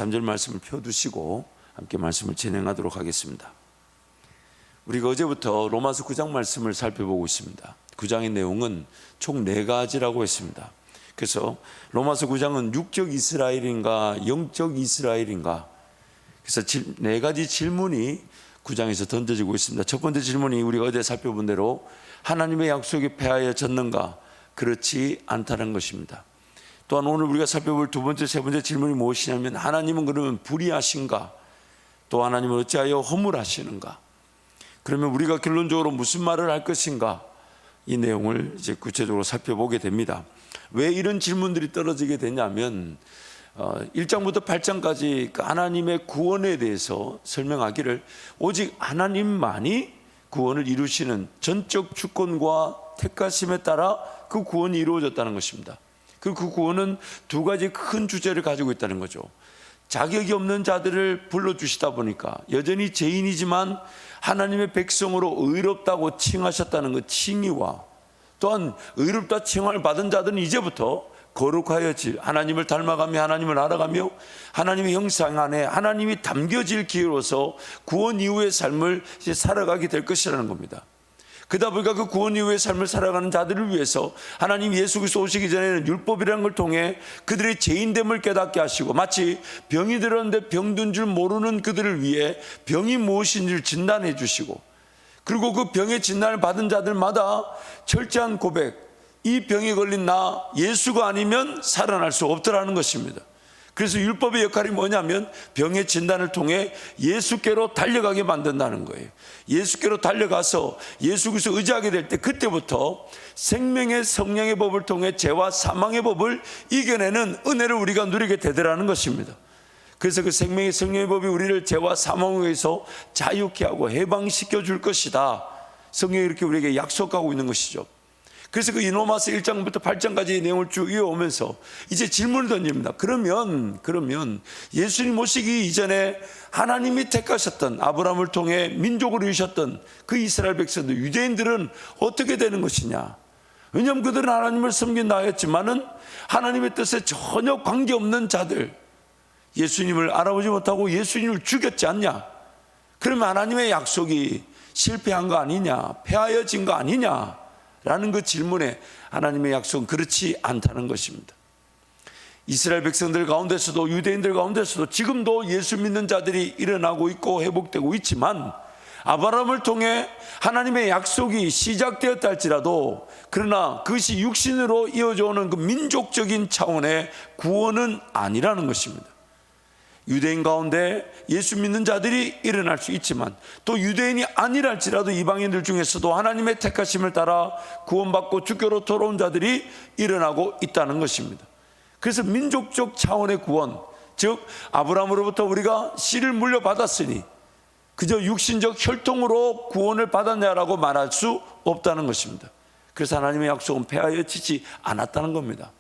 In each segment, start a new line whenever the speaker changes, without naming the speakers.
3절 말씀을 펴두시고 함께 말씀을 진행하도록 하겠습니다. 우리가 어제부터 로마서 9장 말씀을 살펴보고 있습니다. 9장의 내용은 총 4가지라고 했습니다. 그래서 로마서 9장은 육적 이스라엘인가 영적 이스라엘인가, 그래서 4가지 질문이 9장에서 던져지고 있습니다. 첫 번째 질문이 우리가 어제 살펴본 대로 하나님의 약속이 폐하여졌는가? 그렇지 않다는 것입니다. 또한 오늘 우리가 살펴볼 두 번째, 세 번째 질문이 무엇이냐면 하나님은 그러면 불의하신가? 또 하나님은 어찌하여 허물하시는가? 그러면 우리가 결론적으로 무슨 말을 할 것인가? 이 내용을 이제 구체적으로 살펴보게 됩니다. 왜 이런 질문들이 떨어지게 되냐면 1장부터 8장까지 하나님의 구원에 대해서 설명하기를 오직 하나님만이 구원을 이루시는 전적 주권과 택하심에 따라 그 구원이 이루어졌다는 것입니다. 그 구원은 2가지 큰 주제를 가지고 있다는 거죠. 자격이 없는 자들을 불러주시다 보니까 여전히 죄인이지만 하나님의 백성으로 의롭다고 칭하셨다는 그 칭의와, 또한 의롭다 칭함을 받은 자들은 이제부터 거룩하여 하나님을 닮아가며 하나님을 알아가며 하나님의 형상 안에 하나님이 담겨질 기회로서 구원 이후의 삶을 이제 살아가게 될 것이라는 겁니다. 그러다 보니까 그 구원 이후의 삶을 살아가는 자들을 위해서 하나님 예수 그리스도 오시기 전에는 율법이라는 걸 통해 그들의 죄인됨을 깨닫게 하시고, 마치 병이 들었는데 병든 줄 모르는 그들을 위해 병이 무엇인지를 진단해 주시고, 그리고 그 병의 진단을 받은 자들마다 철저한 고백, 이 병에 걸린 나 예수가 아니면 살아날 수 없더라는 것입니다. 그래서 율법의 역할이 뭐냐면 병의 진단을 통해 예수께로 달려가게 만든다는 거예요. 예수께로 달려가서 예수 그리스도 의지하게 될 때 그때부터 생명의 성령의 법을 통해 죄와 사망의 법을 이겨내는 은혜를 우리가 누리게 되더라는 것입니다. 그래서 그 생명의 성령의 법이 우리를 죄와 사망에서 자유케 하고 해방시켜 줄 것이다, 성경이 이렇게 우리에게 약속하고 있는 것이죠. 그래서 그 로마서 1장부터 8장까지의 내용을 쭉 이어오면서 이제 질문을 던집니다. 그러면 예수님 오시기 이전에 하나님이 택하셨던, 아브라함을 통해 민족을 이루셨던 그 이스라엘 백성들, 유대인들은 어떻게 되는 것이냐? 왜냐하면 그들은 하나님을 섬긴다 했지만은 하나님의 뜻에 전혀 관계없는 자들, 예수님을 알아보지 못하고 예수님을 죽였지 않냐? 그러면 하나님의 약속이 실패한 거 아니냐? 폐하여진 거 아니냐? 라는 그 질문에 하나님의 약속은 그렇지 않다는 것입니다. 이스라엘 백성들 가운데서도 유대인들 가운데서도 지금도 예수 믿는 자들이 일어나고 있고 회복되고 있지만, 아브라함을 통해 하나님의 약속이 시작되었다 할지라도 그러나 그것이 육신으로 이어져 오는 그 민족적인 차원의 구원은 아니라는 것입니다. 유대인 가운데 예수 믿는 자들이 일어날 수 있지만, 또 유대인이 아니라 할지라도 이방인들 중에서도 하나님의 택하심을 따라 구원받고 주께로 돌아온 자들이 일어나고 있다는 것입니다. 그래서 민족적 차원의 구원, 즉 아브라함으로부터 우리가 씨를 물려받았으니 그저 육신적 혈통으로 구원을 받았냐라고 말할 수 없다는 것입니다. 그래서 하나님의 약속은 폐하여지지 않았다는 겁니다.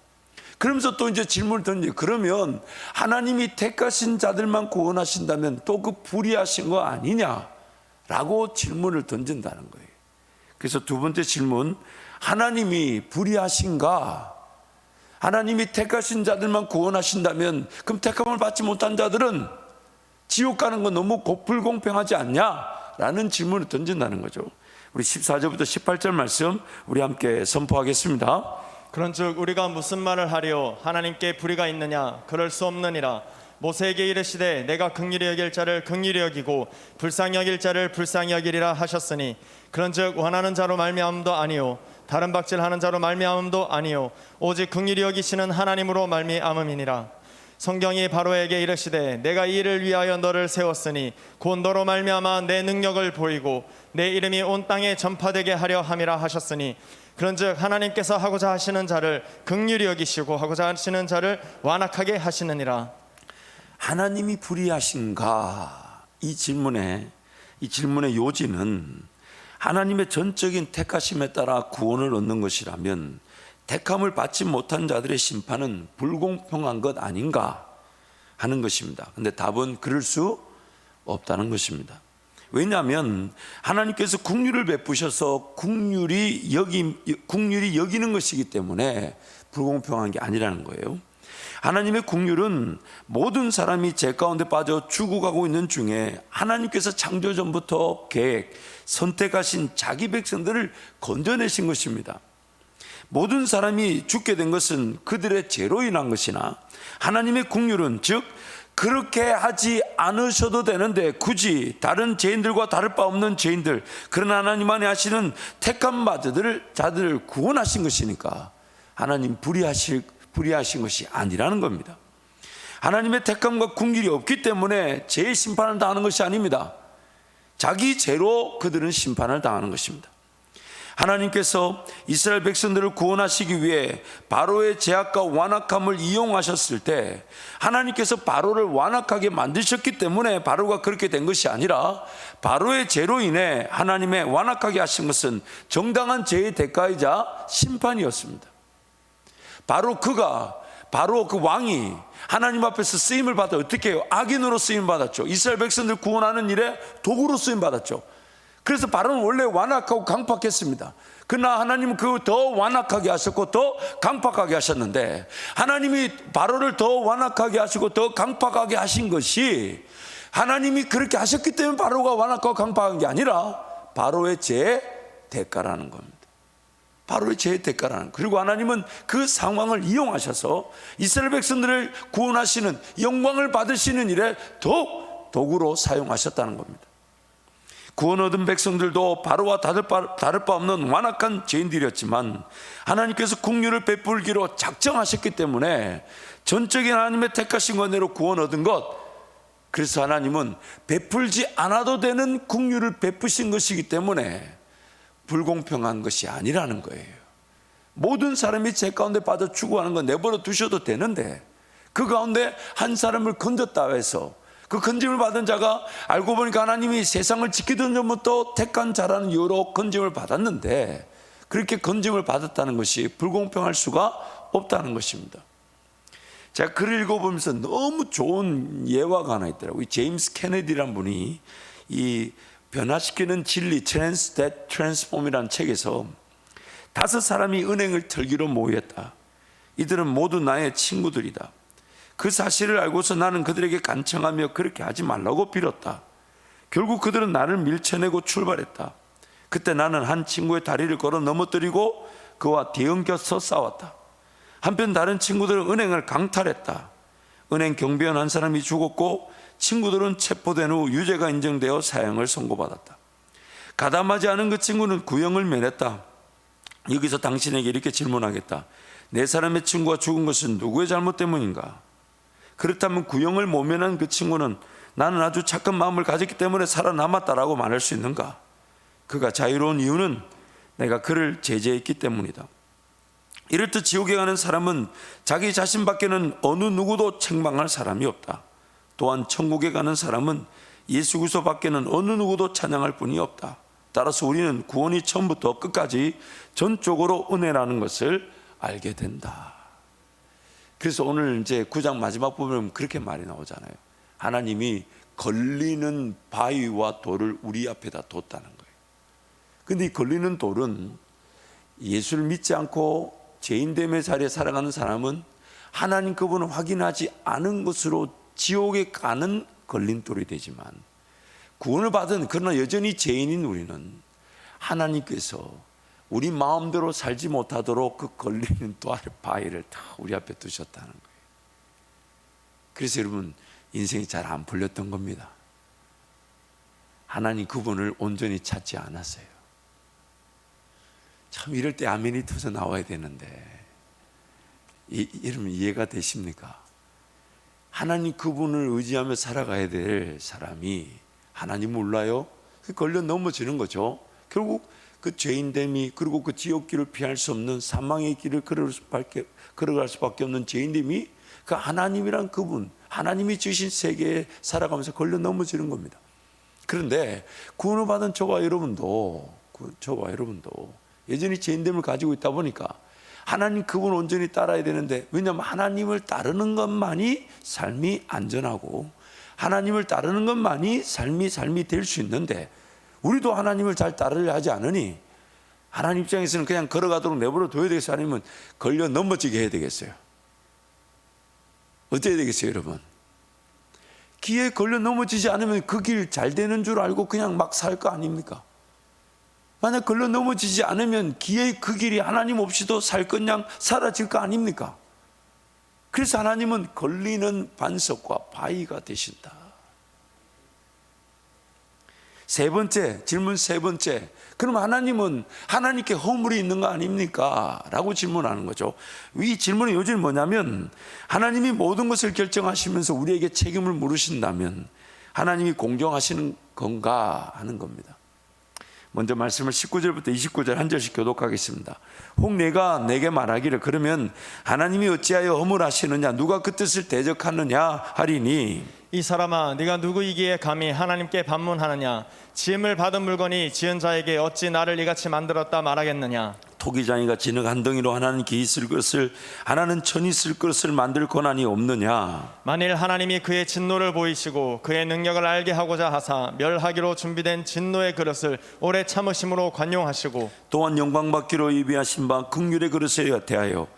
그러면서 또 이제 질문을 던져요. 그러면 하나님이 택하신 자들만 구원하신다면 또 그 불의하신 거 아니냐라고 질문을 던진다는 거예요. 그래서 두 번째 질문, 하나님이 불의하신가? 하나님이 택하신 자들만 구원하신다면 그럼 택함을 받지 못한 자들은 지옥 가는 건 너무 불공평하지 않냐라는 질문을 던진다는 거죠. 우리 14절부터 18절 말씀 우리 함께 선포하겠습니다.
그런즉 우리가 무슨 말을 하리요? 하나님께 불의가 있느냐? 그럴 수 없느니라. 모세에게 이르시되 내가 긍휼히 여길 자를 긍휼히 여기고 불쌍히 여길 자를 불쌍히 여기리라 하셨으니, 그런즉 원하는 자로 말미암음도 아니요 다른 박질하는 자로 말미암음도 아니요 오직 긍휼히 여기시는 하나님으로 말미암음이니라. 성경이 바로에게 이르시되 내가 이 일을 위하여 너를 세웠으니 곧 너로 말미암아 내 능력을 보이고 내 이름이 온 땅에 전파되게 하려 함이라 하셨으니, 그런즉 하나님께서 하고자 하시는 자를 긍휼히 여기시고 하고자 하시는 자를 완악하게 하시느니라.
하나님이 불의하신가? 이 질문의 요지는 하나님의 전적인 택하심에 따라 구원을 얻는 것이라면 택함을 받지 못한 자들의 심판은 불공평한 것 아닌가 하는 것입니다. 그런데 답은 그럴 수 없다는 것입니다. 왜냐하면 하나님께서 긍휼을 베푸셔서 긍휼이 여기는 것이기 때문에 불공평한 게 아니라는 거예요. 하나님의 국률은 모든 사람이 죄 가운데 빠져 죽어가고 있는 중에 하나님께서 창조 전부터 계획, 선택하신 자기 백성들을 건져내신 것입니다. 모든 사람이 죽게 된 것은 그들의 죄로 인한 것이나 하나님의 국률은, 즉 그렇게 하지 않으셔도 되는데 굳이 다른 죄인들과 다를 바 없는 죄인들, 그러나 하나님만이 하시는 택한 자들을 구원하신 것이니까 하나님 불의하신 것이 아니라는 겁니다. 하나님의 택함과 국률이 없기 때문에 죄의 심판을 당하는 것이 아닙니다. 자기 죄로 그들은 심판을 당하는 것입니다. 하나님께서 이스라엘 백성들을 구원하시기 위해 바로의 제약과 완악함을 이용하셨을 때 하나님께서 바로를 완악하게 만드셨기 때문에 바로가 그렇게 된 것이 아니라 바로의 죄로 인해 하나님의 완악하게 하신 것은 정당한 죄의 대가이자 심판이었습니다. 바로 그 왕이 하나님 앞에서 쓰임을 받아 어떻게 해요? 악인으로 쓰임 받았죠. 이스라엘 백성들 구원하는 일에 도구로 쓰임 받았죠. 그래서 바로는 원래 완악하고 강팍했습니다. 그러나 하나님은 그 더 완악하게 하셨고 더 강팍하게 하셨는데, 하나님이 바로를 더 완악하게 하시고 더 강팍하게 하신 것이 하나님이 그렇게 하셨기 때문에 바로가 완악하고 강팍한 게 아니라 바로의 죄의 대가라는 겁니다. 바로의 죄의 대가라는. 그리고 하나님은 그 상황을 이용하셔서 이스라엘 백성들을 구원하시는, 영광을 받으시는 일에 더욱 도구로 사용하셨다는 겁니다. 구원 얻은 백성들도 바로와 다를 바 없는 완악한 죄인들이었지만 하나님께서 국률을 베풀기로 작정하셨기 때문에 전적인 하나님의 택하신 권내로 구원 얻은 것, 그래서 하나님은 베풀지 않아도 되는 국률을 베푸신 것이기 때문에 불공평한 것이 아니라는 거예요. 모든 사람이 죄 가운데 빠져 죽어가는 건 내버려 두셔도 되는데 그 가운데 한 사람을 건졌다 해서 그 건짐을 받은 자가 알고 보니까 하나님이 세상을 지키던 전부터 택한 자라는 이유로 건짐을 받았는데, 그렇게 건짐을 받았다는 것이 불공평할 수가 없다는 것입니다. 제가 글을 읽어보면서 너무 좋은 예화가 하나 있더라고요. 제임스 케네디라는 분이 이 변화시키는 진리, 트랜스폼이라는 책에서 5사람이 은행을 털기로 모였다. 이들은 모두 나의 친구들이다. 그 사실을 알고서 나는 그들에게 간청하며 그렇게 하지 말라고 빌었다. 결국 그들은 나를 밀쳐내고 출발했다. 그때 나는 한 친구의 다리를 걸어 넘어뜨리고 그와 뒤엉켜서 싸웠다. 한편 다른 친구들은 은행을 강탈했다. 은행 경비원 한 사람이 죽었고 친구들은 체포된 후 유죄가 인정되어 사형을 선고받았다. 가담하지 않은 그 친구는 구형을 면했다. 여기서 당신에게 이렇게 질문하겠다. 네 사람의 친구가 죽은 것은 누구의 잘못 때문인가? 그렇다면 구형을 못 면한 그 친구는 나는 아주 착한 마음을 가졌기 때문에 살아남았다라고 말할 수 있는가? 그가 자유로운 이유는 내가 그를 제재했기 때문이다. 이렇듯 지옥에 가는 사람은 자기 자신밖에는 어느 누구도 책망할 사람이 없다. 또한 천국에 가는 사람은 예수 그리스도 밖에는 어느 누구도 찬양할 분이 없다. 따라서 우리는 구원이 처음부터 끝까지 전적으로 은혜라는 것을 알게 된다. 그래서 오늘 이제 9장 마지막 부분에 그렇게 말이 나오잖아요. 하나님이 걸리는 바위와 돌을 우리 앞에다 뒀다는 거예요. 근데 이 걸리는 돌은 예수를 믿지 않고 죄인됨의 자리에 살아가는 사람은 하나님 그분을 확인하지 않은 것으로 지옥에 가는 걸림돌이 되지만, 구원을 받은 그러나 여전히 죄인인 우리는 하나님께서 우리 마음대로 살지 못하도록 그 걸리는 바위를 다 우리 앞에 두셨다는 거예요. 그래서 여러분 인생이 잘 안 풀렸던 겁니다. 하나님 그분을 온전히 찾지 않았어요. 참 이럴 때 아멘이 터져 나와야 되는데 여러분 이해가 되십니까? 하나님 그분을 의지하며 살아가야 될 사람이 하나님 몰라요? 걸려 넘어지는 거죠. 결국 그 죄인됨이, 그리고 그 지옥길을 피할 수 없는 사망의 길을 걸어갈 수밖에 없는 죄인됨이 그 하나님이란 그분, 하나님이 주신 세계에 살아가면서 걸려 넘어지는 겁니다. 그런데 구원을 받은 저와 여러분도 여전히 죄인됨을 가지고 있다 보니까 하나님 그분 온전히 따라야 되는데, 왜냐하면 하나님을 따르는 것만이 삶이 안전하고 하나님을 따르는 것만이 삶이 될 수 있는데, 우리도 하나님을 잘 따르려 하지 않으니 하나님 입장에서는 그냥 걸어가도록 내버려 둬야 되겠어요? 아니면 걸려 넘어지게 해야 되겠어요? 어떻게 되겠어요, 여러분? 기에 걸려 넘어지지 않으면 그 길 잘 되는 줄 알고 그냥 막 살 거 아닙니까? 만약 걸려 넘어지지 않으면 기의 그 길이 하나님 없이도 살 그냥 사라질 거 아닙니까? 그래서 하나님은 걸리는 반석과 바위가 되신다. 세 번째, 질문 세 번째. 그럼 하나님은 하나님께 허물이 있는 거 아닙니까? 라고 질문하는 거죠. 이 질문의 요지는 뭐냐면 하나님이 모든 것을 결정하시면서 우리에게 책임을 물으신다면 하나님이 공정하시는 건가 하는 겁니다. 먼저 말씀을 19절부터 29절 한 절씩 교독하겠습니다. 혹 내가 내게 말하기를 그러면 하나님이 어찌하여 허물하시느냐 누가 그 뜻을 대적하느냐 하리니
이 사람아, 네가 누구이기에 감히 하나님께 반문하느냐? 지음을 받은 물건이 지은 자에게 어찌 나를 이같이 만들었다 말하겠느냐?
토기장이가 진흙 한 덩이로 하나는 기 있을 것을 하나는 천이 있을 것을 만들 권한이 없느냐?
만일 하나님이 그의 진노를 보이시고 그의 능력을 알게 하고자 하사 멸하기로 준비된 진노의 그릇을 오래 참으심으로 관용하시고
또한 영광받기로 예비하신 바 긍휼의 그릇에 대하여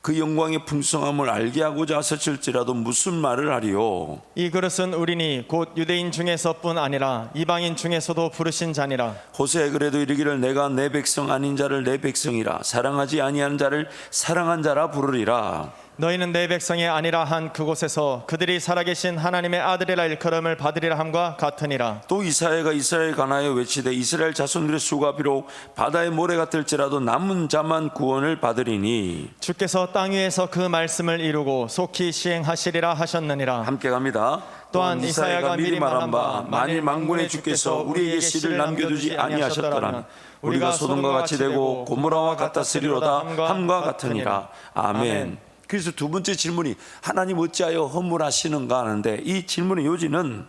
그 영광의 풍성함을 알게 하고자 하셨을지라도 무슨 말을 하리요?
이 그릇은 우리니 곧 유대인 중에서뿐 아니라 이방인 중에서도 부르신 자니라.
호세에 그래도 이르기를 내가 내 백성 아닌 자를 내 백성이라 사랑하지 아니하는 자를 사랑한 자라 부르리라.
너희는 내 백성이 아니라 한 그곳에서 그들이 살아계신 하나님의 아들이라 일컬음을 받으리라 함과 같으니라.
또 이사야가 이스라엘 관하여 외치되 이스라엘 자손들의 수가 비록 바다의 모래 같을지라도 남은 자만 구원을 받으리니
주께서 땅 위에서 그 말씀을 이루고 속히 시행하시리라 하셨느니라.
함께 갑니다.
또한 이사야가 미리 말한 바
만일 만군의 주께서 우리에게 씨를 남겨두지 아니하셨더라면 우리가 소돔과 같이 되고 고모라와 같았으리로다 함과 같으니라. 아멘. 그래서 두 번째 질문이 하나님 어찌하여 허물하시는가 하는데 이 질문의 요지는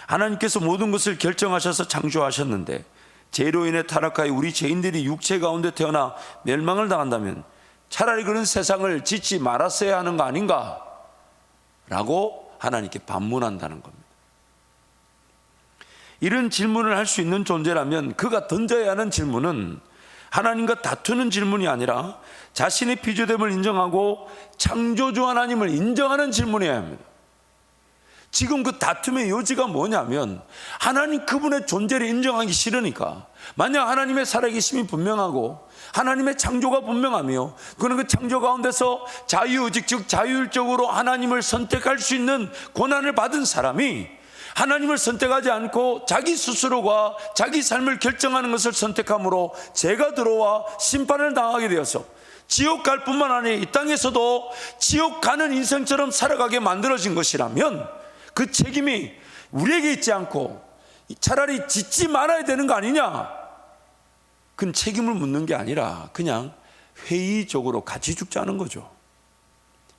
하나님께서 모든 것을 결정하셔서 창조하셨는데 죄로 인해 타락하여 우리 죄인들이 육체 가운데 태어나 멸망을 당한다면 차라리 그런 세상을 짓지 말았어야 하는 거 아닌가? 라고 하나님께 반문한다는 겁니다. 이런 질문을 할 수 있는 존재라면 그가 던져야 하는 질문은 하나님과 다투는 질문이 아니라 자신의 피조됨을 인정하고 창조주 하나님을 인정하는 질문이어야 합니다. 지금 그 다툼의 요지가 뭐냐면 하나님 그분의 존재를 인정하기 싫으니까 만약 하나님의 살아계심이 분명하고 하나님의 창조가 분명하며 그는 그 창조 가운데서 자유의직 즉 자율적으로 하나님을 선택할 수 있는 권한을 받은 사람이 하나님을 선택하지 않고 자기 스스로가 자기 삶을 결정하는 것을 선택함으로 죄가 들어와 심판을 당하게 되어서 지옥 갈 뿐만 아니라 이 땅에서도 지옥 가는 인생처럼 살아가게 만들어진 것이라면 그 책임이 우리에게 있지 않고 차라리 짓지 말아야 되는 거 아니냐? 그건 책임을 묻는 게 아니라 그냥 회의적으로 같이 죽자는 거죠.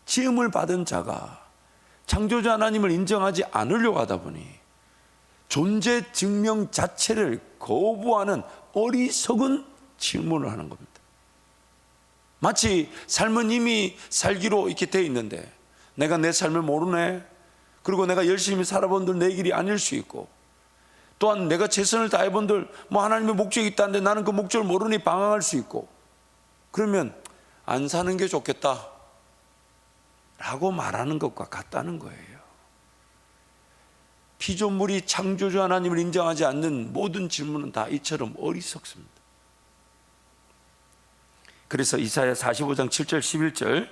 지음을 받은 자가 창조주 하나님을 인정하지 않으려고 하다 보니 존재 증명 자체를 거부하는 어리석은 질문을 하는 겁니다. 마치 삶은 이미 살기로 이렇게 돼 있는데 내가 내 삶을 모르네. 그리고 내가 열심히 살아본들 내 길이 아닐 수 있고 또한 내가 최선을 다해본들 하나님의 목적이 있다는데 나는 그 목적을 모르니 방황할 수 있고 그러면 안 사는 게 좋겠다 라고 말하는 것과 같다는 거예요. 피조물이 창조주 하나님을 인정하지 않는 모든 질문은 다 이처럼 어리석습니다. 그래서 이사야 45장 7절 11절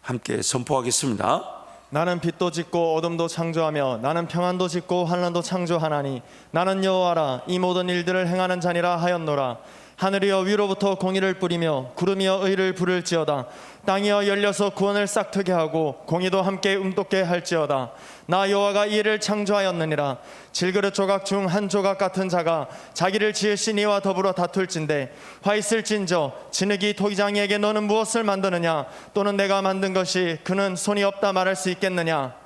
함께 선포하겠습니다.
나는 빛도 짓고 어둠도 창조하며 나는 평안도 짓고 환난도 창조하나니 나는 여호와라 이 모든 일들을 행하는 자니라 하였노라. 하늘이여 위로부터 공의를 뿌리며 구름이여 의를 부를지어다. 땅이여 열려서 구원을 싹트게 하고 공의도 함께 움돋게 할지어다. 나 여호와가 이 일을 창조하였느니라. 질그릇 조각 중 한 조각 같은 자가 자기를 지으신 이와 더불어 다툴진대 화 있을진저 진흙이 토기장이에게 너는 무엇을 만드느냐 또는 내가 만든 것이 그는 손이 없다 말할 수 있겠느냐.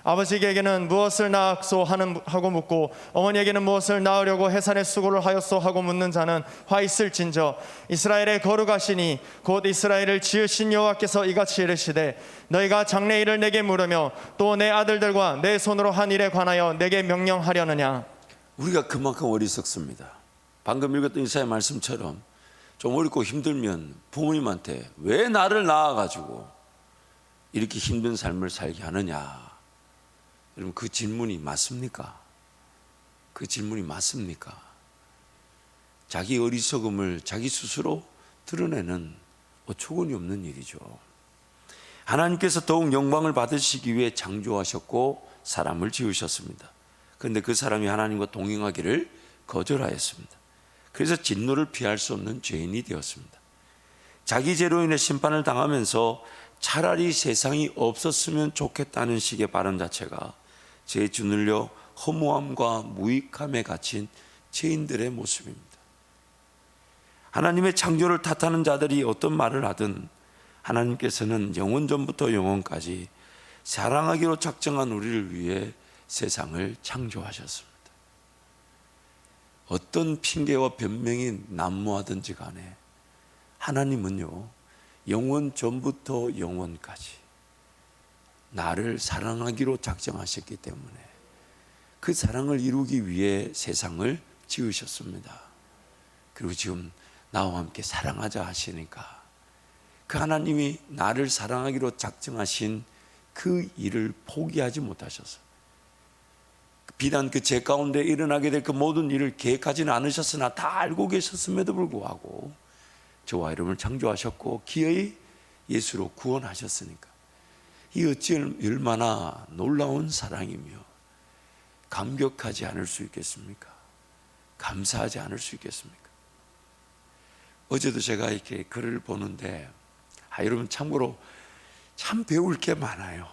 아버지에게는 무엇을 낳았소 하고 묻고 어머니에게는 무엇을 낳으려고 해산의 수고를 하였소 하고 묻는 자는 화 있을진저 이스라엘의 거룩하시니 곧 이스라엘을 지으신 여호와께서 이같이 이르시되 너희가 장래일을 내게 물으며 또 내 아들들과 내 손으로 한 일에 관하여 내게 명령하려느냐.
우리가 그만큼 어리석습니다. 방금 읽었던 이사야 말씀처럼 좀 어렵고 힘들면 부모님한테 왜 나를 낳아가지고 이렇게 힘든 삶을 살게 하느냐? 여러분, 그 질문이 맞습니까? 그 질문이 맞습니까? 자기 어리석음을 자기 스스로 드러내는 어처구니 없는 일이죠. 하나님께서 더욱 영광을 받으시기 위해 창조하셨고 사람을 지으셨습니다. 그런데 그 사람이 하나님과 동행하기를 거절하였습니다. 그래서 진노를 피할 수 없는 죄인이 되었습니다. 자기 죄로 인해 심판을 당하면서 차라리 세상이 없었으면 좋겠다는 식의 발언 자체가 죄에 주눌려 허무함과 무익함에 갇힌 죄인들의 모습입니다. 하나님의 창조를 탓하는 자들이 어떤 말을 하든 하나님께서는 영원 전부터 영원까지 사랑하기로 작정한 우리를 위해 세상을 창조하셨습니다. 어떤 핑계와 변명이 난무하든지 간에 하나님은요, 영원 전부터 영원까지 나를 사랑하기로 작정하셨기 때문에 그 사랑을 이루기 위해 세상을 지으셨습니다. 그리고 지금 나와 함께 사랑하자 하시니까 그 하나님이 나를 사랑하기로 작정하신 그 일을 포기하지 못하셔서 비단 그 죄 가운데 일어나게 될 그 모든 일을 계획하지는 않으셨으나 다 알고 계셨음에도 불구하고 저와 여러분을 창조하셨고 기어이 예수로 구원하셨으니까 이 어찌 얼마나 놀라운 사랑이며 감격하지 않을 수 있겠습니까? 감사하지 않을 수 있겠습니까? 어제도 제가 이렇게 글을 보는데 여러분, 참고로 참 배울 게 많아요.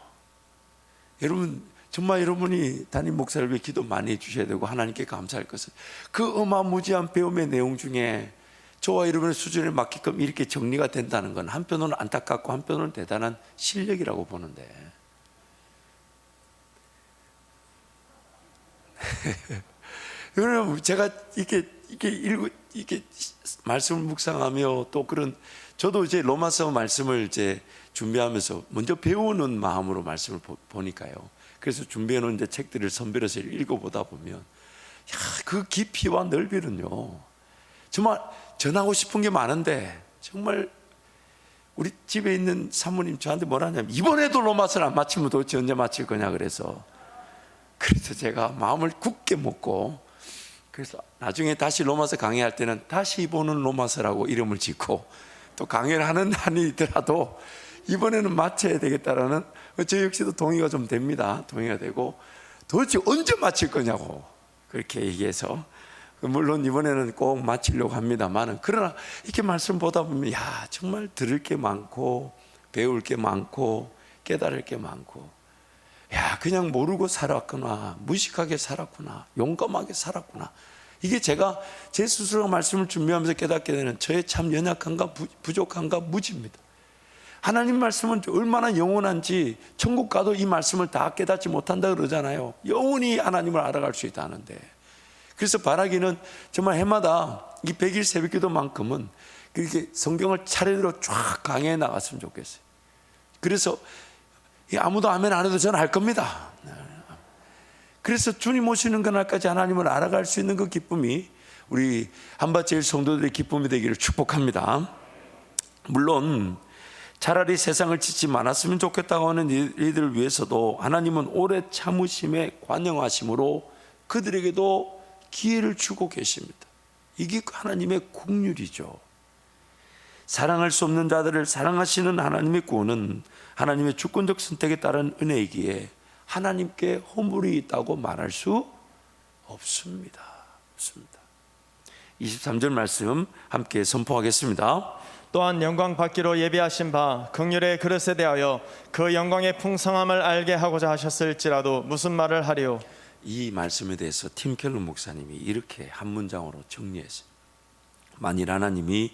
여러분, 정말 여러분이 담임 목사를 위해 기도 많이 해주셔야 되고 하나님께 감사할 것은 그 어마무지한 배움의 내용 중에 저와 여러분의 수준에 맞게끔 이렇게 정리가 된다는 건 한편으로는 안타깝고 한편으로는 대단한 실력이라고 보는데 여러분, 제가 이렇게 말씀을 묵상하며 또 그런 저도 이제 로마서 말씀을 이제 준비하면서 먼저 배우는 마음으로 말씀을 보니까요. 그래서 준비해 놓은 이제 책들을 선별해서 읽어보다 보면 그 깊이와 넓이는요, 정말 전하고 싶은 게 많은데 정말 우리 집에 있는 사모님 저한테 뭐라 하냐면 이번에도 로마서를 안 마치면 도대체 언제 마칠 거냐 그래서 제가 마음을 굳게 먹고 그래서 나중에 다시 로마서 강의할 때는 다시 보는 로마서라고 이름을 짓고 또 강의를 하는 한이더라도 이번에는 마쳐야 되겠다라는 저 역시도 동의가 좀 됩니다. 동의가 되고 도대체 언제 마칠 거냐고 그렇게 얘기해서 물론 이번에는 꼭 마치려고 합니다만 그러나 이렇게 말씀 보다 보면 정말 들을 게 많고 배울 게 많고 깨달을 게 많고 그냥 모르고 살았구나, 무식하게 살았구나, 용감하게 살았구나. 이게 제가 제 스스로 말씀을 준비하면서 깨닫게 되는 저의 참 연약함과 부족함과 무지입니다. 하나님 말씀은 얼마나 영원한지 천국 가도 이 말씀을 다 깨닫지 못한다 그러잖아요. 영원히 하나님을 알아갈 수 있다는데 그래서 바라기는 정말 해마다 이 100일 새벽기도만큼은 그렇게 성경을 차례대로 쫙 강해해 나갔으면 좋겠어요. 그래서 아무도 아멘 안 해도 저는 할 겁니다. 그래서 주님 오시는 그날까지 하나님을 알아갈 수 있는 그 기쁨이 우리 한밭제일 성도들의 기쁨이 되기를 축복합니다. 물론 차라리 세상을 짓지 말았으면 좋겠다고 하는 이들을 위해서도 하나님은 오래 참으심에 관영하심으로 그들에게도 기회를 주고 계십니다. 이게 하나님의 국률이죠. 사랑할 수 없는 자들을 사랑하시는 하나님의 구원은 하나님의 주권적 선택에 따른 은혜이기에 하나님께 허물이 있다고 말할 수 없습니다. 23절 말씀 함께 선포하겠습니다.
또한 영광 받기로 예비하신 바 긍휼의 그릇에 대하여 그 영광의 풍성함을 알게 하고자 하셨을지라도 무슨 말을 하리요?
이 말씀에 대해서 팀 켈러 목사님이 이렇게 한 문장으로 정리했어요. 만일 하나님이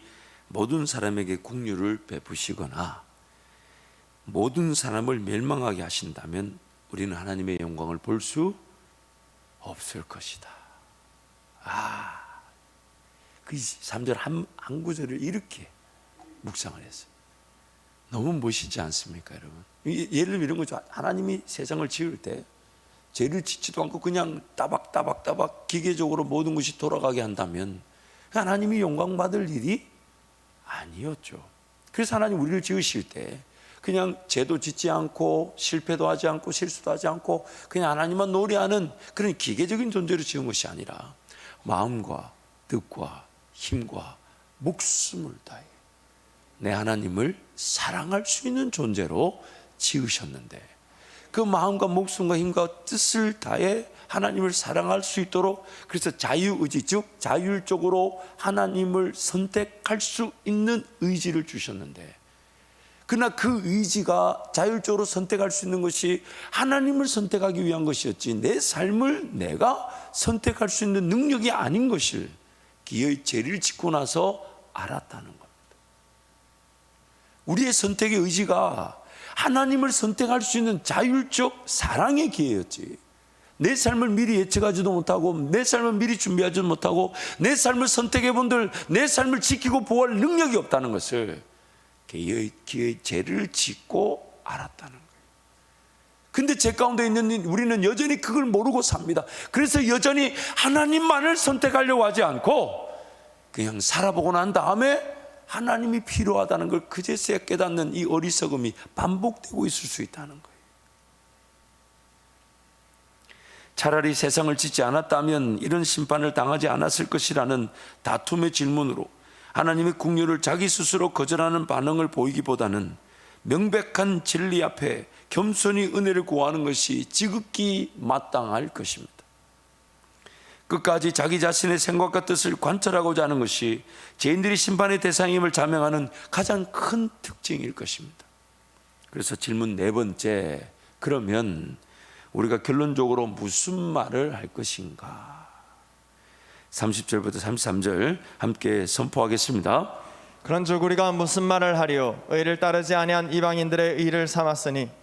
모든 사람에게 긍휼을 베푸시거나 모든 사람을 멸망하게 하신다면 우리는 하나님의 영광을 볼 수 없을 것이다. 그 3절 한 구절을 이렇게 묵상을 했어요. 너무 멋있지 않습니까, 여러분? 예를 들면 이런 거죠. 하나님이 세상을 지을 때 죄를 짓지도 않고 그냥 따박따박 기계적으로 모든 것이 돌아가게 한다면 하나님이 영광 받을 일이 아니었죠. 그래서 하나님 우리를 지으실 때 그냥 죄도 짓지 않고 실패도 하지 않고 실수도 하지 않고 그냥 하나님만 노래하는 그런 기계적인 존재로 지은 것이 아니라 마음과 뜻과 힘과 목숨을 다해 내 하나님을 사랑할 수 있는 존재로 지으셨는데, 그 마음과 목숨과 힘과 뜻을 다해 하나님을 사랑할 수 있도록, 그래서 자유의지, 즉 자율적으로 하나님을 선택할 수 있는 의지를 주셨는데, 그러나 그 의지가 자율적으로 선택할 수 있는 것이 하나님을 선택하기 위한 것이었지 내 삶을 내가 선택할 수 있는 능력이 아닌 것을 기어이 죄를 짓고 나서 알았다는 겁니다. 우리의 선택의 의지가 하나님을 선택할 수 있는 자율적 사랑의 기회였지, 내 삶을 미리 예측하지도 못하고 내 삶을 미리 준비하지도 못하고 내 삶을 선택해 본들 내 삶을 지키고 보호할 능력이 없다는 것을 기어이 죄를 짓고 알았다는 거예요. 근데 죄 가운데 있는 우리는 여전히 그걸 모르고 삽니다. 그래서 여전히 하나님만을 선택하려고 하지 않고 그냥 살아보고 난 다음에 하나님이 필요하다는 걸 그제서야 깨닫는 이 어리석음이 반복되고 있을 수 있다는 거예요. 차라리 세상을 짓지 않았다면 이런 심판을 당하지 않았을 것이라는 다툼의 질문으로 하나님의 국류를 자기 스스로 거절하는 반응을 보이기보다는 명백한 진리 앞에 겸손히 은혜를 구하는 것이 지극히 마땅할 것입니다. 끝까지 자기 자신의 생각과 뜻을 관철하고자 하는 것이 죄인들이 심판의 대상임을 자명하는 가장 큰 특징일 것입니다. 그래서 질문 네 번째, 그러면 우리가 결론적으로 무슨 말을 할 것인가? 30절부터 33절 함께 선포하겠습니다.
그런즉 우리가 무슨 말을 하리요? 의를 따르지 아니한 이방인들의 의를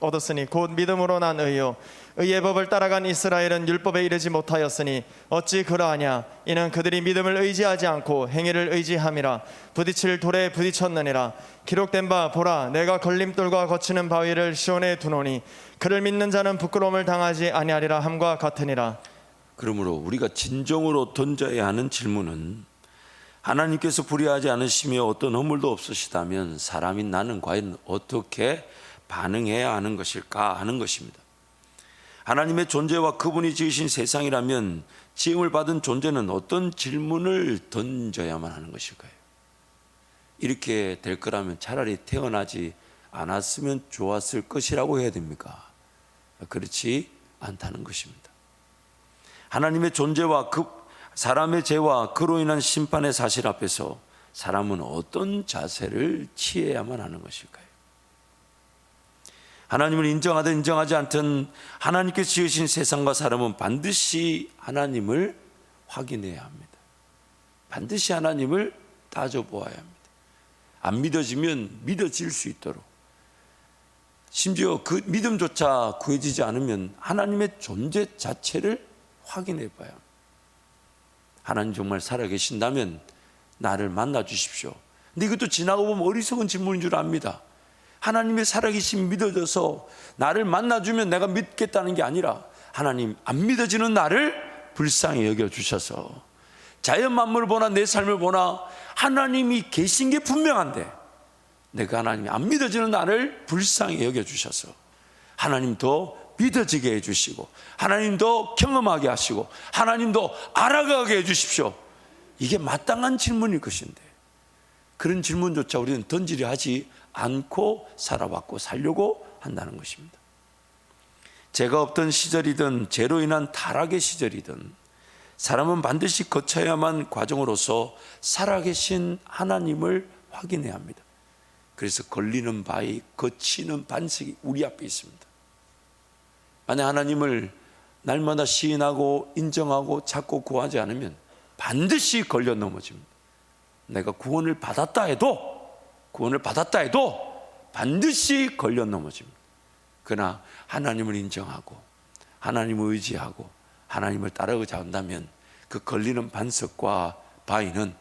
얻었으니 곧 믿음으로 난 의요. 의의 법을 따라간 이스라엘은 율법에 이르지 못하였으니 어찌 그러하냐? 이는 그들이 믿음을 의지하지 않고 행위를 의지함이라. 부딪힐 돌에 부딪혔느니라. 기록된 바 보라, 내가 걸림돌과 거치는 바위를 시온에 두노니 그를 믿는 자는 부끄러움을 당하지 아니하리라 함과 같으니라.
그러므로 우리가 진정으로 던져야 하는 질문은, 하나님께서 불의하지 않으시며 어떤 허물도 없으시다면 사람인 나는 과연 어떻게 반응해야 하는 것일까 하는 것입니다. 하나님의 존재와 그분이 지으신 세상이라면 지음을 받은 존재는 어떤 질문을 던져야만 하는 것일까요? 이렇게 될 거라면 차라리 태어나지 않았으면 좋았을 것이라고 해야 됩니까? 그렇지 않다는 것입니다. 하나님의 존재와 사람의 죄와 그로 인한 심판의 사실 앞에서 사람은 어떤 자세를 취해야만 하는 것일까요? 하나님을 인정하든 인정하지 않든 하나님께서 지으신 세상과 사람은 반드시 하나님을 확인해야 합니다. 반드시 하나님을 따져보아야 합니다. 안 믿어지면 믿어질 수 있도록, 심지어 그 믿음조차 구해지지 않으면 하나님의 존재 자체를 확인해 봐야 합니다. 하나님 정말 살아계신다면 나를 만나 주십시오. 근데 이것도 지나고 보면 어리석은 질문인 줄 압니다. 하나님의 살아계심이 믿어져서 나를 만나주면 내가 믿겠다는 게 아니라, 하나님 안 믿어지는 나를 불쌍히 여겨주셔서 자연 만물을 보나 내 삶을 보나 하나님이 계신 게 분명한데 내가 하나님이 안 믿어지는 나를 불쌍히 여겨주셔서 하나님 더 믿어지게 해주시고 하나님 더 경험하게 하시고 하나님 더 알아가게 해주십시오. 이게 마땅한 질문일 것인데 그런 질문조차 우리는 던지려 하지 않고 살아왔고 살려고 한다는 것입니다. 죄가 없던 시절이든 죄로 인한 타락의 시절이든 사람은 반드시 거쳐야만 과정으로서 살아계신 하나님을 확인해야 합니다. 그래서 걸리는 바위, 거치는 반석이 우리 앞에 있습니다. 만약 하나님을 날마다 시인하고 인정하고 찾고 구하지 않으면 반드시 걸려 넘어집니다. 내가 구원을 받았다 해도 반드시 걸려 넘어집니다. 그러나 하나님을 인정하고 하나님을 의지하고 하나님을 따라가자 한다면 그 걸리는 반석과 바위는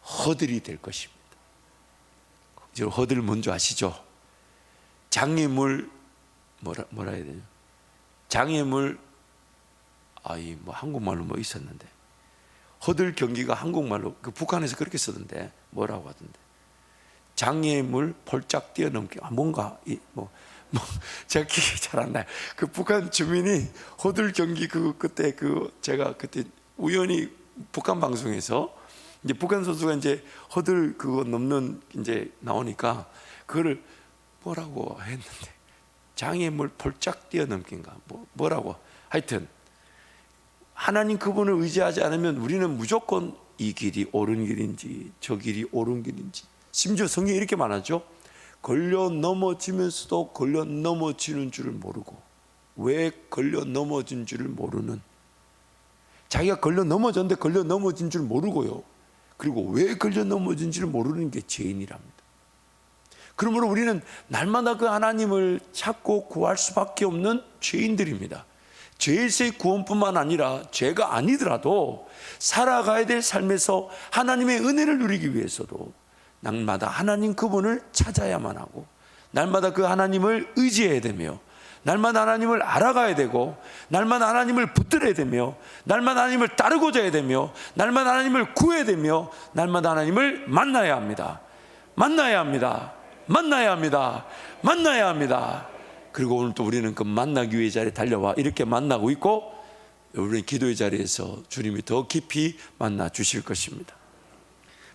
허들이 될 것입니다. 이제 허들 뭔지 아시죠? 장애물 뭐라 해야 되냐? 장애물 한국말로 뭐 있었는데 허들 경기가 한국말로 그 북한에서 그렇게 쓰던데 뭐라고 하던데 장애물 폴짝 뛰어넘기. 뭔가 제가 기억이 잘 안 나요. 그 북한 주민이 호들 경기 그때 제가 그때 우연히 북한 방송에서 이제 북한 선수가 이제 허들 그거 넘는 이제 나오니까 그거를 뭐라고 했는데 장애물 폴짝 뛰어넘기인가 뭐라고 하여튼 하나님 그분을 의지하지 않으면 우리는 무조건 이 길이 옳은 길인지 저 길이 옳은 길인지 심지어 성경에 이렇게 말하죠. 걸려 넘어지면서도 걸려 넘어지는 줄을 모르고 왜 걸려 넘어진 줄을 모르는 자기가 걸려 넘어졌는데 걸려 넘어진 줄 모르고요. 그리고 왜 걸려 넘어진지를 모르는 게 죄인이랍니다. 그러므로 우리는 날마다 그 하나님을 찾고 구할 수밖에 없는 죄인들입니다. 죄에서의 구원뿐만 아니라 죄가 아니더라도 살아가야 될 삶에서 하나님의 은혜를 누리기 위해서도 날마다 하나님 그분을 찾아야만 하고 날마다 그 하나님을 의지해야 되며 날마다 하나님을 알아가야 되고 날마다 하나님을 붙들어야 되며 날마다 하나님을 따르고자 해야 되며 날마다 하나님을 구해야 되며 날마다 하나님을 만나야 합니다. 만나야 합니다. 만나야 합니다. 만나야 합니다. 그리고 오늘 또 우리는 그 만나기 위해 자리에 달려와 이렇게 만나고 있고 우리는 기도의 자리에서 주님이 더 깊이 만나 주실 것입니다.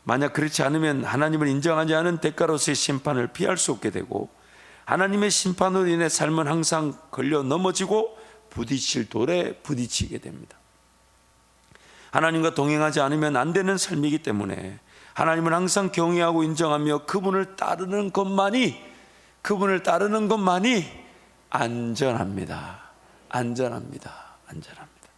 만약 그렇지 않으면 하나님을 인정하지 않은 대가로서의 심판을 피할 수 없게 되고 하나님의 심판으로 인해 삶은 항상 걸려 넘어지고 부딪힐 돌에 부딪히게 됩니다. 하나님과 동행하지 않으면 안 되는 삶이기 때문에 하나님을 항상 경외하고 인정하며 그분을 따르는 것만이 안전합니다. 안전합니다. 안전합니다.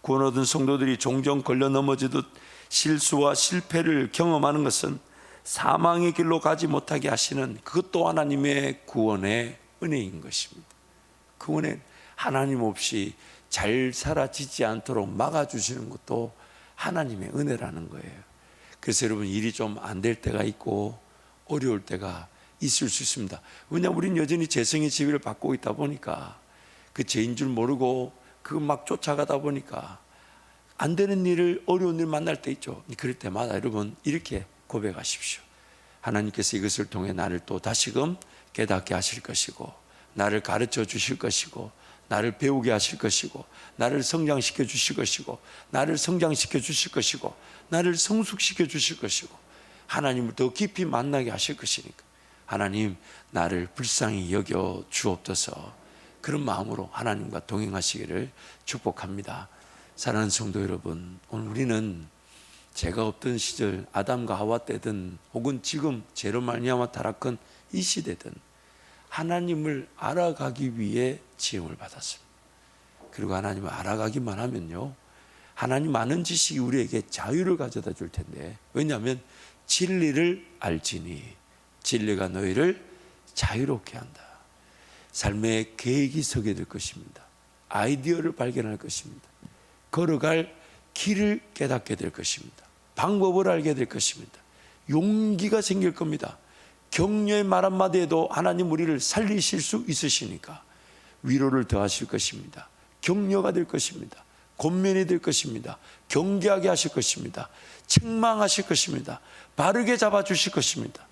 구원 얻은 성도들이 종종 걸려 넘어지듯 실수와 실패를 경험하는 것은 사망의 길로 가지 못하게 하시는 그것도 하나님의 구원의 은혜인 것입니다. 구원의 하나님 없이 잘 사라지지 않도록 막아주시는 것도 하나님의 은혜라는 거예요. 그래서 여러분 일이 좀 안 될 때가 있고 어려울 때가 있을 수 있습니다. 왜냐하면 우리는 여전히 죄성의 지위를 받고 있다 보니까 그 죄인 줄 모르고 그 막 쫓아가다 보니까 안 되는 일을 어려운 일 만날 때 있죠. 그럴 때마다 여러분 이렇게 고백하십시오. 하나님께서 이것을 통해 나를 또 다시금 깨닫게 하실 것이고 나를 가르쳐 주실 것이고 나를 배우게 하실 것이고 나를 성장시켜 주실 것이고 나를 성장시켜 주실 것이고 나를 성숙시켜 주실 것이고 하나님을 더 깊이 만나게 하실 것이니까 하나님 나를 불쌍히 여겨 주옵소서. 그런 마음으로 하나님과 동행하시기를 축복합니다. 사랑하는 성도 여러분, 오늘 우리는 죄가 없던 시절 아담과 하와 때든 혹은 지금 죄로 말미암아 타락한 이 시대든 하나님을 알아가기 위해 지음을 받았습니다. 그리고 하나님을 알아가기만 하면요 하나님 아는 지식이 우리에게 자유를 가져다 줄 텐데 왜냐하면 진리를 알지니 진리가 너희를 자유롭게 한다. 삶의 계획이 서게 될 것입니다. 아이디어를 발견할 것입니다. 걸어갈 길을 깨닫게 될 것입니다. 방법을 알게 될 것입니다. 용기가 생길 겁니다. 격려의 말 한마디에도 하나님 우리를 살리실 수 있으시니까 위로를 더하실 것입니다. 격려가 될 것입니다. 권면이 될 것입니다. 경계하게 하실 것입니다. 책망하실 것입니다. 바르게 잡아주실 것입니다.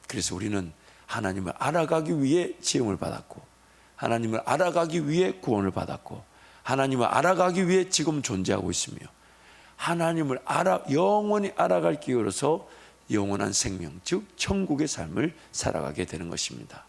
그래서 우리는 하나님을 알아가기 위해 지음을 받았고 하나님을 알아가기 위해 구원을 받았고 하나님을 알아가기 위해 지금 존재하고 있으며 하나님을 영원히 알아갈 기회로서 영원한 생명 즉 천국의 삶을 살아가게 되는 것입니다.